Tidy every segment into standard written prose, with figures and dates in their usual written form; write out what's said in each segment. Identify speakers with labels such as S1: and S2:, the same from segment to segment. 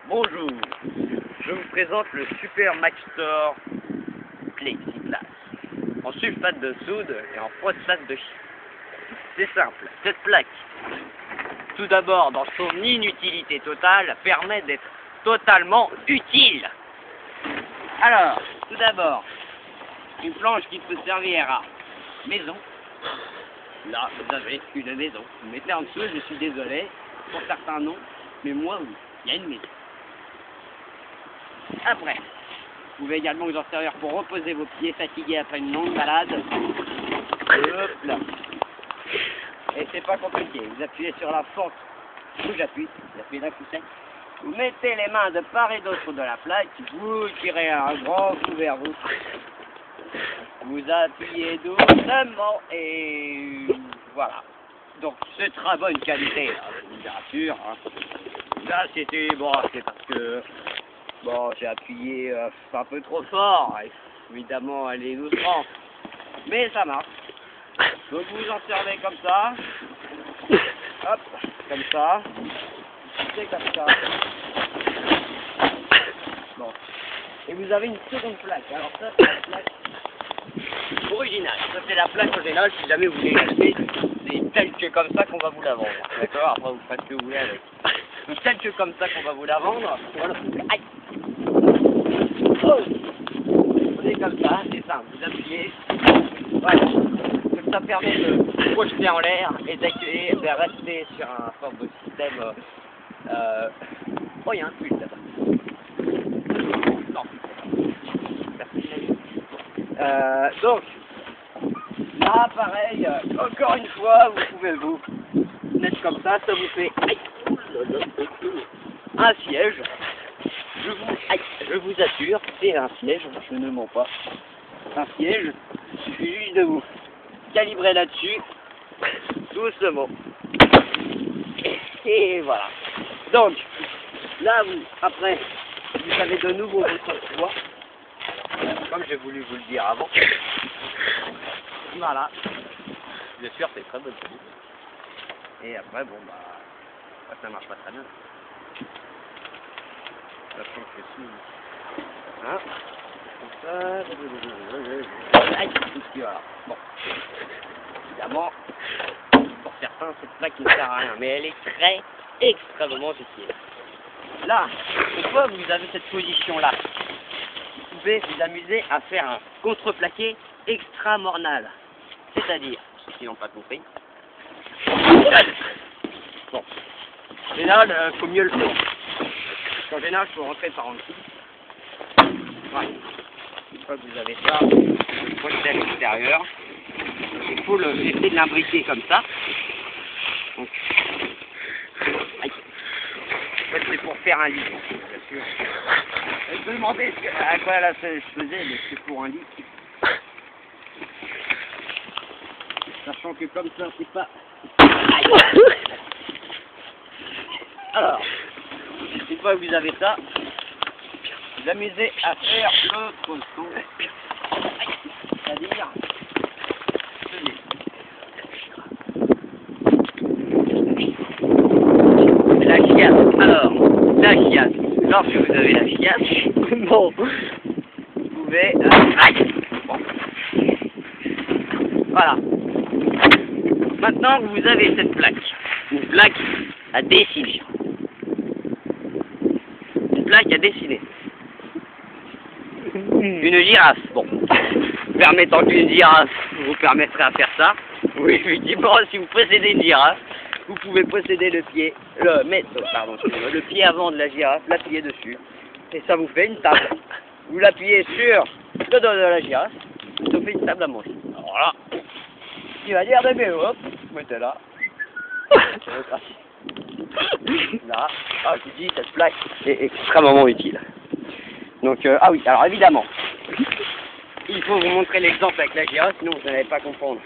S1: Bonjour, je vous présente le Super Maxtor Plexiglas en sulfate de soude et en phosphate de schiste. C'est simple, cette plaque, tout d'abord dans son inutilité totale, permet d'être totalement utile. Alors, tout d'abord, une planche qui peut servir à maison. Là, vous avez une maison. Vous mettez en dessous, je suis désolé, pour certains non, mais moi oui, il y a une maison. Après, vous pouvez également vous en servir pour reposer vos pieds fatigués après une longue balade. Hop là. Et c'est pas compliqué, vous appuyez sur la force où j'appuie, vous appuyez d'un coup sec. Vous mettez les mains de part et d'autre de la plaque, vous tirez un grand coup vers vous. Vous appuyez doucement et voilà. Donc c'est très bonne qualité, là, je vous assure. Hein. Là c'était bon, c'est parce que bon j'ai appuyé un peu trop fort. Il faut évidemment aller doucement, mais ça marche. Donc vous en servez comme ça, hop, comme ça, c'est comme ça. Bon. Et vous avez une seconde plaque. Alors ça c'est la plaque originale. Ça c'est la plaque originale. Si jamais vous voulez l'acheter, c'est tel que comme ça qu'on va vous la vendre. D'accord? Après vous faites ce que vous voulez avec. Donc tel que comme ça qu'on va vous la vendre. Voilà. Aïe. Oh. C'est comme ça, c'est simple. Vous appuyez. Voilà. Donc ça permet de projeter en l'air et d'accueillir, de rester sur un forme de système. Oh, il y a un fluide là-bas. Non. Donc, là, pareil, encore une fois, vous pouvez vous mettre comme ça vous fait un siège. Je vous assure, c'est un siège, je ne mens pas. Un siège, il suffit juste de vous calibrer là-dessus, doucement. Et voilà. Donc, là, après, vous avez de nouveau votre poids, comme j'ai voulu vous le dire avant. Voilà. Bien sûr, c'est très bonne chose. Et après, bon, bah, ça marche pas très bien. Ça change que si. Hein? Comme ça. Aïe, voilà. Bon. Évidemment, pour certains, cette plaque ne sert à rien, mais elle est extrêmement utile. Là, une fois que vous avez cette position-là, vous pouvez vous amuser à faire un contreplaqué extramornal. C'est-à-dire, ceux qui n'ont pas compris. Bon. En général, il faut mieux le faire. Parce qu'en général, il faut rentrer par en dessous. Voilà. Une fois que vous avez ça, vous projetez à l'extérieur. Il faut essayer de l'imbriquer comme ça. Donc, aïe. En fait, c'est pour faire un lit, bien sûr. Je me demandais à quoi là, je faisais, mais c'est pour un lit. Sachant que comme ça, c'est pas... Aïe. Alors, une fois que vous avez ça, vous amusez à faire l'autre son. C'est-à-dire... La chiasse. Alors, la chiasse. Lorsque vous avez la chiasse, bon, vous pouvez... aïe. Bon. Voilà. Maintenant, vous avez cette plaque. Une plaque à dessiner. Une plaque à dessiner. Une girafe. Bon. Permettant qu'une girafe vous permettrait à faire ça. Oui, effectivement, si vous possédez une girafe, vous pouvez posséder le pied, le pied avant de la girafe, l'appuyer dessus. Et ça vous fait une table. Vous l'appuyez sur le dos de la girafe, ça fait une table à manger. Alors là, il va dire bébé, hop, vous mettez là. Là, je vous dis, cette plaque est extrêmement utile. Donc, ah oui, alors évidemment, il faut vous montrer l'exemple avec la girafe, sinon vous n'allez pas comprendre.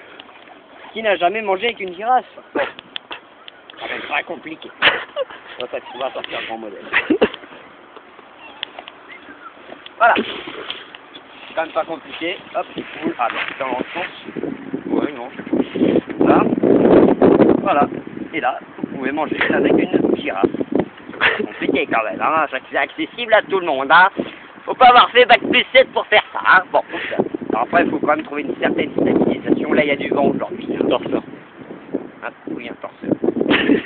S1: Qui n'a jamais mangé avec une girafe? Bon. C'est très compliqué. On va sortir un grand modèle. Voilà. C'est quand même pas compliqué. Hop, cool. Ah, dans le sens. Ouais, non. Là. Voilà. Et là, vous pouvez manger avec une girafe. C'est compliqué quand même, hein. C'est accessible à tout le monde, hein. Faut pas avoir fait bac+7 pour faire ça, hein. Bon, alors après, il faut quand même trouver une certaine stabilisation. Là, il y a du vent aujourd'hui. Un torseur. Ah, oui, un torseur.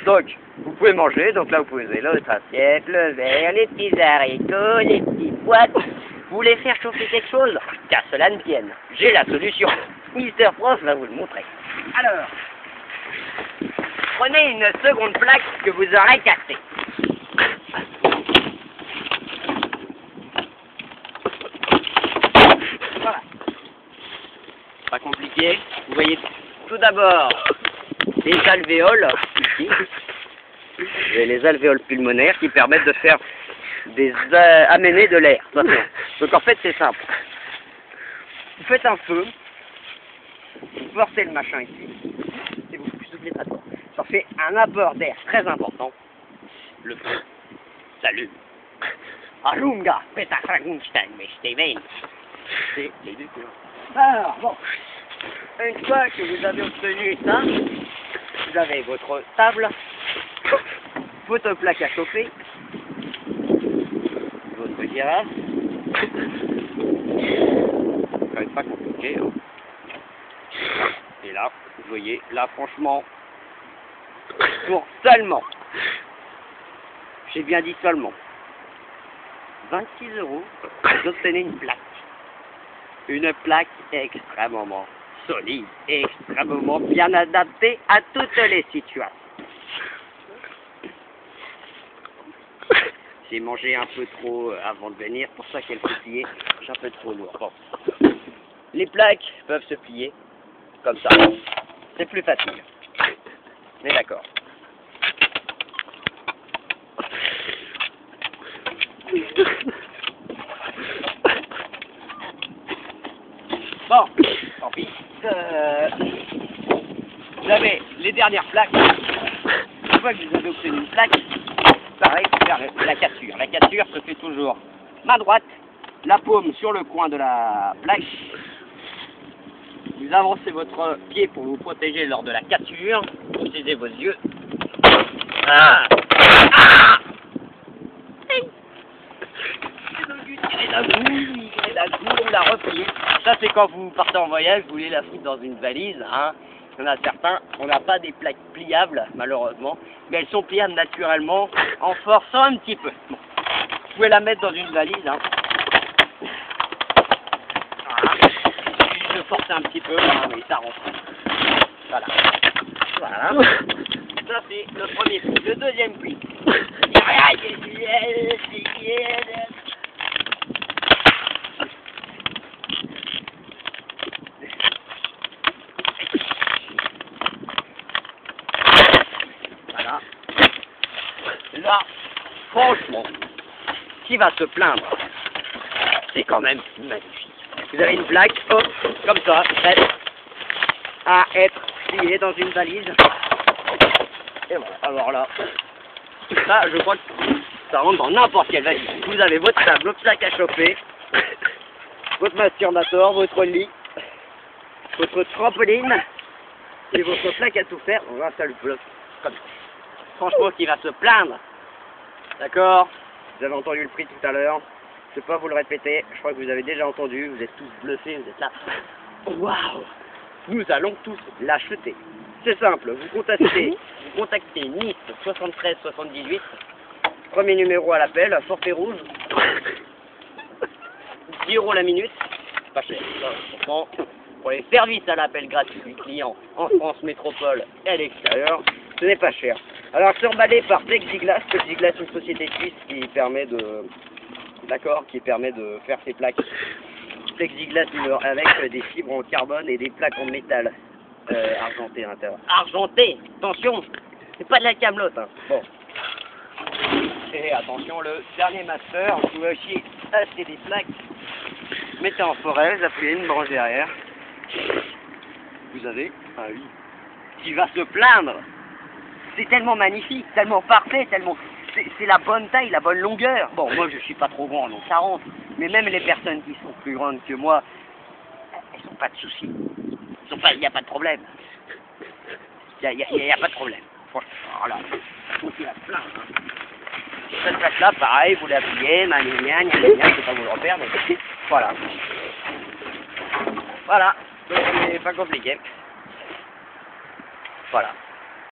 S1: Donc, vous pouvez manger. Donc là, vous posez l'autre assiette, le verre, les petits haricots, les petites boîtes. Vous voulez faire chauffer quelque chose? Qu'à cela ne tienne. J'ai la solution. Mister Prof va vous le montrer. Alors, prenez une seconde plaque que vous aurez cassée. Voilà. Pas compliqué. Vous voyez tout d'abord les alvéoles ici. Vous avez les alvéoles pulmonaires qui permettent de faire amener de l'air. Donc en fait c'est simple. Vous faites un feu, vous forcez le machin ici, et vous soufflez pas dedans. Ça fait un apport d'air très important. Le feu s'allume. Alunga, Peter Frankenstein, mais Steven. C'est les deux couleurs. Alors, bon, une fois que vous avez obtenu ça, vous avez votre table, votre plaque à chauffer, votre girafe. Ça va être pas compliqué. Hein. Et là, vous voyez, là franchement, pour seulement, j'ai bien dit seulement, 26 €, vous obtenez une plaque. Une plaque extrêmement solide et extrêmement bien adaptée à toutes les situations. J'ai mangé un peu trop avant de venir, pour ça qu'elle peut plier. J'ai un peu trop lourd. Bon. Les plaques peuvent se plier comme ça. C'est plus facile. Mais d'accord. Bon, tant pis. Vous avez les dernières plaques. Une fois que vous avez obtenu une plaque, pareil, faire la cassure. La cassure se fait toujours main droite, la paume sur le coin de la plaque. Vous avancez votre pied pour vous protéger lors de la cassure. Vous utilisez vos yeux. Ah. Ah. Tirez d'un coup, vous la repliez. Ça c'est quand vous partez en voyage, vous voulez la foutre dans une valise. Hein. Il y en a certains, on n'a pas des plaques pliables malheureusement, mais elles sont pliables naturellement en forçant un petit peu. Bon. Vous pouvez la mettre dans une valise. Hein. Voilà. Je force un petit peu, voilà, mais ça rentre. Voilà. Voilà. Ça c'est le premier pli. Le deuxième pli. Voilà. Là, franchement, qui va se plaindre? C'est quand même magnifique. Vous avez une plaque, hop, comme ça, prête à être pliée dans une valise. Et voilà, alors là, ça, je crois que ça rentre dans n'importe quelle valise. Vous avez votre table, votre plaque à chauffer, votre masturbateur, votre lit, votre trampoline et votre plaque à tout faire. On va ça le bloc comme ça. Franchement, qui va se plaindre? D'accord? Vous avez entendu le prix tout à l'heure. Je ne vais pas vous le répéter. Je crois que vous avez déjà entendu. Vous êtes tous bluffés. Vous êtes là. Waouh! Nous allons tous l'acheter. C'est simple. Vous contactez Nice 73 78. Premier numéro à l'appel. Forfait rouge. 10 € la minute. Pas cher. Pourtant, pour les services à l'appel gratuit du client en France métropole et à l'extérieur, ce n'est pas cher. Alors, c'est emballé par Plexiglas. Plexiglas, une société suisse qui permet de... D'accord, qui permet de faire ces plaques Plexiglas avec des fibres en carbone et des plaques en métal argenté à l'intérieur. Argenté, attention, c'est pas de la camelote. Hein. Bon. Et attention, le dernier master, vous pouvez aussi acheter des plaques. Mettez en forêt, vous appuyez une branche derrière. Vous avez un lit qui va se plaindre. C'est tellement magnifique, tellement parfait, tellement... C'est la bonne taille, la bonne longueur. Bon, moi je suis pas trop grand, donc ça rentre. Mais même les personnes qui sont plus grandes que moi, elles n'ont pas de soucis. Il n'y a pas de problème. Il n'y a pas de problème. Franchement, voilà. Il y a plein. Hein. cette place-là, pareil, vous l'appuyez, c'est pas vous le repère, mais voilà. Voilà, donc c'est pas compliqué. Voilà.